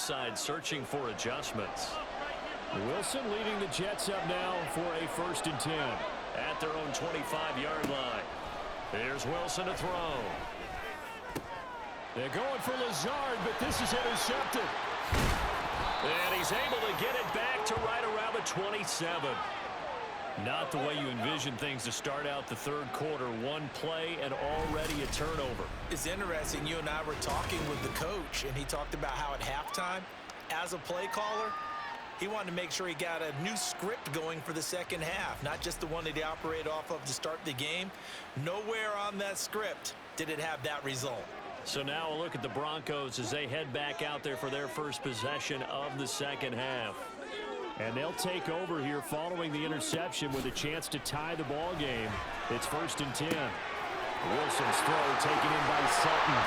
sides searching for adjustments. Wilson leading the Jets up now for a 1st and 10. At their own 25-yard line. Here's Wilson to throw. They're going for Lazard, but this is intercepted. And he's able to get it back to right around the 27. Not the way you envision things to start out the third quarter. One play and already a turnover. It's interesting. You and I were talking with the coach, and he talked about how at halftime, as a play caller, he wanted to make sure he got a new script going for the second half, not just the one that he operated off of to start the game. Nowhere on that script did it have that result. So now a look at the Broncos as they head back out there for their first possession of the second half. And they'll take over here following the interception with a chance to tie the ball game. It's 1st and 10. Wilson's throw taken in by Sutton.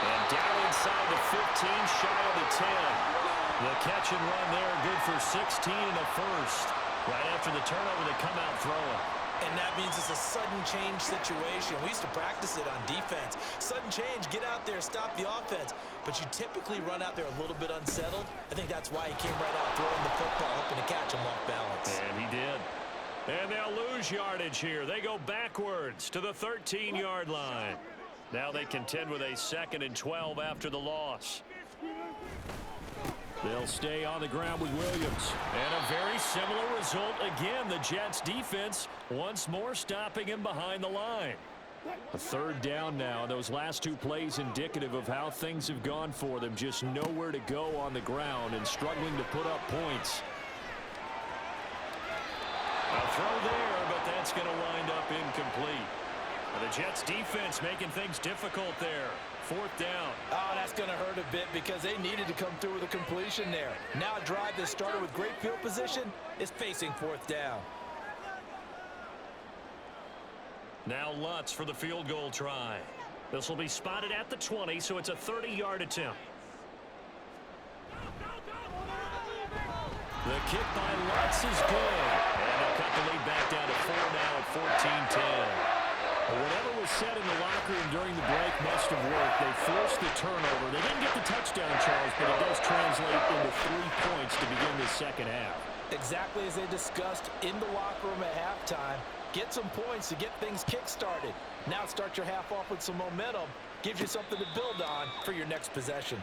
And down inside the 15, shy of the 10. The catch and run there, good for 16 and a first. Right after the turnover, they come out throwing. And that means it's a sudden change situation. We used to practice it on defense. Sudden change, get out there, stop the offense. But you typically run out there a little bit unsettled. I think that's why he came right out throwing the football, hoping to catch him off balance. And he did. And they'll lose yardage here. They go backwards to the 13-yard line. Now they contend with a 2nd and 12 after the loss. They'll stay on the ground with Williams. And a very similar result again. The Jets defense once more stopping him behind the line. A 3rd down now. Those last 2 plays indicative of how things have gone for them. Just nowhere to go on the ground and struggling to put up points. A throw there, but that's going to wind up incomplete. The Jets defense making things difficult there. 4th down. Oh, that's going to hurt a bit because they needed to come through with a completion there. Now a drive that started with great field position is facing 4th down. Now Lutz for the field goal try. This will be spotted at the 20, so it's a 30-yard attempt. The kick by Lutz is good. And they'll cut the lead back down to 4 now at 14-10. Whatever was said in the locker room during the break must have worked. They forced the turnover. They didn't get the touchdown, Charles, but it does translate into 3 points to begin the second half. Exactly as they discussed in the locker room at halftime. Get some points to get things kick-started. Now start your half off with some momentum. Gives you something to build on for your next possession.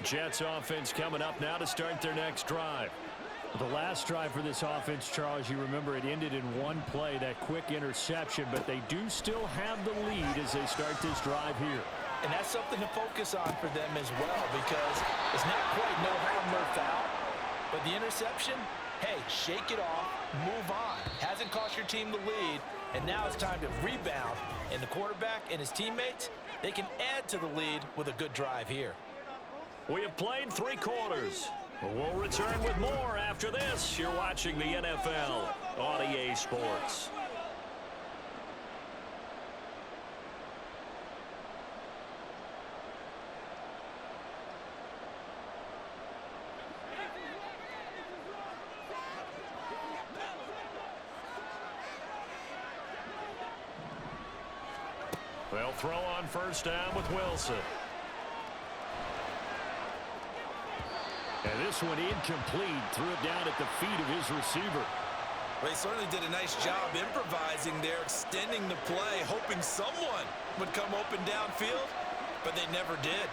Jets offense coming up now to start their next drive. The last drive for this offense, Charles, you remember it ended in 1 play, that quick interception, but they do still have the lead as they start this drive here. And that's something to focus on for them as well because it's not quite no harm, no foul, but the interception, hey, shake it off, move on. Hasn't cost your team the lead, and now it's time to rebound. And the quarterback and his teammates, they can add to the lead with a good drive here. We have played 3 quarters. We'll return with more after this. You're watching the NFL on EA Sports. They'll throw on 1st down with Wilson. And this one incomplete. Threw it down at the feet of his receiver. Well, he certainly did a nice job improvising there, extending the play, hoping someone would come open downfield, but they never did.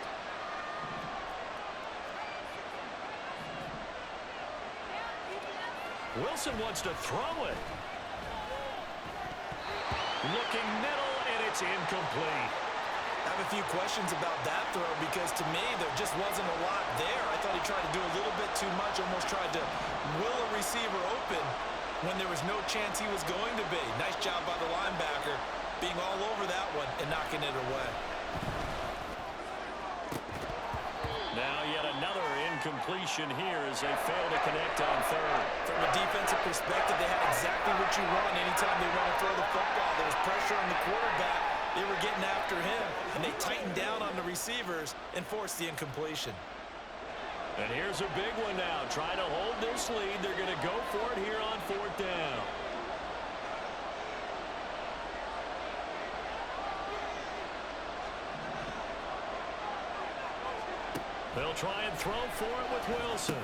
Wilson wants to throw it. Looking middle, and it's incomplete. I have a few questions about that throw because to me there just wasn't a lot there. I thought he tried to do a little bit too much, almost tried to will a receiver open when there was no chance he was going to be. Nice job by the linebacker being all over that one and knocking it away. Now yet another incompletion here as they fail to connect on 3rd. From a defensive perspective, they had exactly what you want anytime they want to throw the football. There was pressure on the quarterback. They were getting after him, and they tightened down on the receivers and forced the incompletion. And here's a big one now. Trying to hold this lead. They're going to go for it here on 4th down. They'll try and throw for it with Wilson.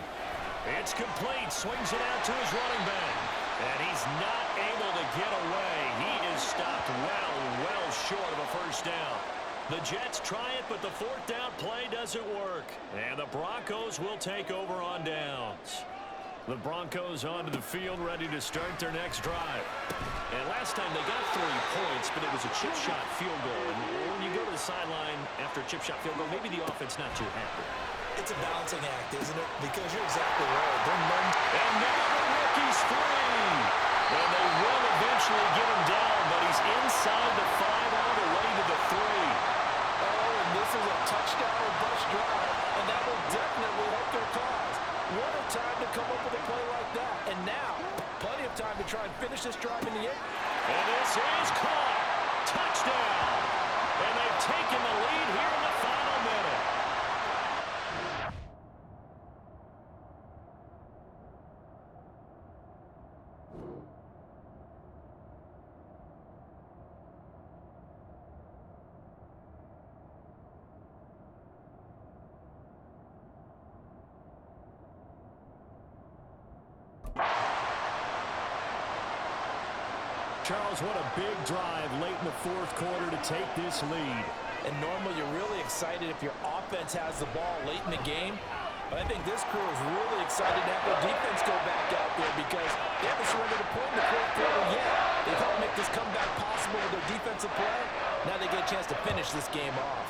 It's complete. Swings it out to his running back. And he's not able to get away. He is stopped well short of a first down. The Jets try it, but the 4th down play doesn't work. And the Broncos will take over on downs. The Broncos onto the field, ready to start their next drive. And last time they got 3 points, but it was a chip shot field goal. And when you go to the sideline after a chip shot field goal, maybe the offense not too happy. It's a balancing act, isn't it? Because you're exactly right. And now the rookie's free. And they will eventually get him down, but he's inside the 5 all the way to the 3. Oh, and this is a touchdown or bust drive, and that will definitely help their cause. What a time to come up with a play like that. And now, plenty of time to try and finish this drive in the end. And this is caught. Touchdown. And they've taken the lead here in the final minute. Charles, what a big drive late in the 4th quarter to take this lead. And normally you're really excited if your offense has the ball late in the game. But I think this crew is really excited to have their defense go back out there because they haven't surrendered a point in the 4th quarter yet. They've helped make this comeback possible with their defensive play. Now they get a chance to finish this game off.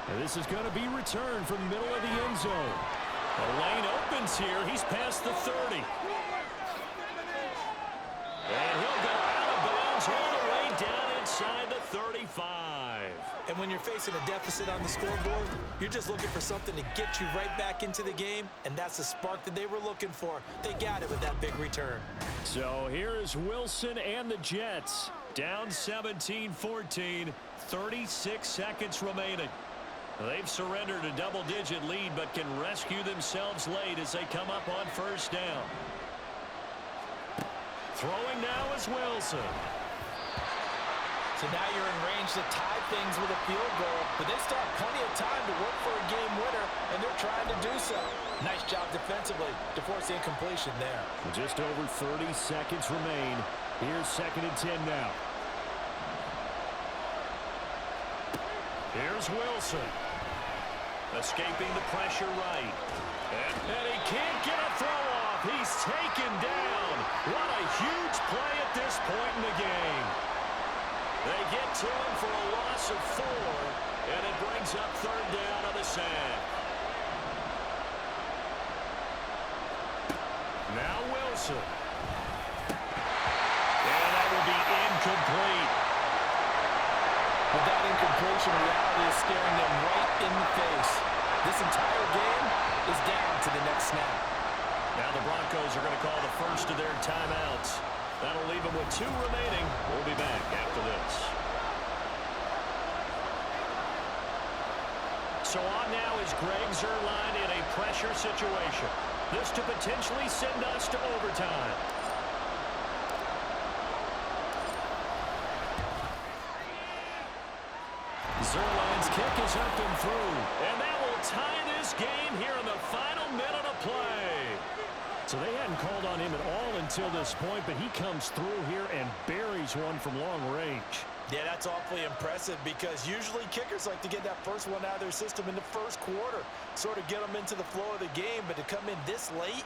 And this is going to be returned from the middle of the end zone. The lane opens here. He's past the 30. And he'll go out of bounds all the way down inside the 35. And when you're facing a deficit on the scoreboard, you're just looking for something to get you right back into the game, and that's the spark that they were looking for. They got it with that big return. So here is Wilson and the Jets. Down 17-14, 36 seconds remaining. They've surrendered a double-digit lead, but can rescue themselves late as they come up on 1st down. Throwing now is Wilson. So now you're in range to tie things with a field goal, but they still have plenty of time to work for a game winner, and they're trying to do so. Nice job defensively to force the incompletion there. Just over 30 seconds remain. Here's 2nd and 10 now. Here's Wilson. Escaping the pressure right. And he can't get a throw off. He's taken down. What a huge play at this point in the game. They get to him for a loss of 4, and it brings up 3rd down on the sack. Now Wilson. And that will be incomplete. But that incompletion reality is staring them right in the face. This entire game is down to the next snap. Now the Broncos are going to call the first of their timeouts. That'll leave them with 2 remaining. We'll be back after this. So on now is Greg Zuerlein in a pressure situation. This to potentially send us to overtime. Zuerlein's kick is up and through. And that will tie this game here in the final minute of play. So they hadn't called on him at all until this point, but he comes through here and buries one from long range. Yeah, that's awfully impressive because usually kickers like to get that first one out of their system in the 1st quarter, sort of get them into the flow of the game, but to come in this late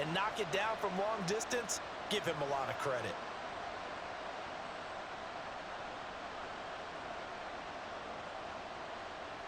and knock it down from long distance, give him a lot of credit.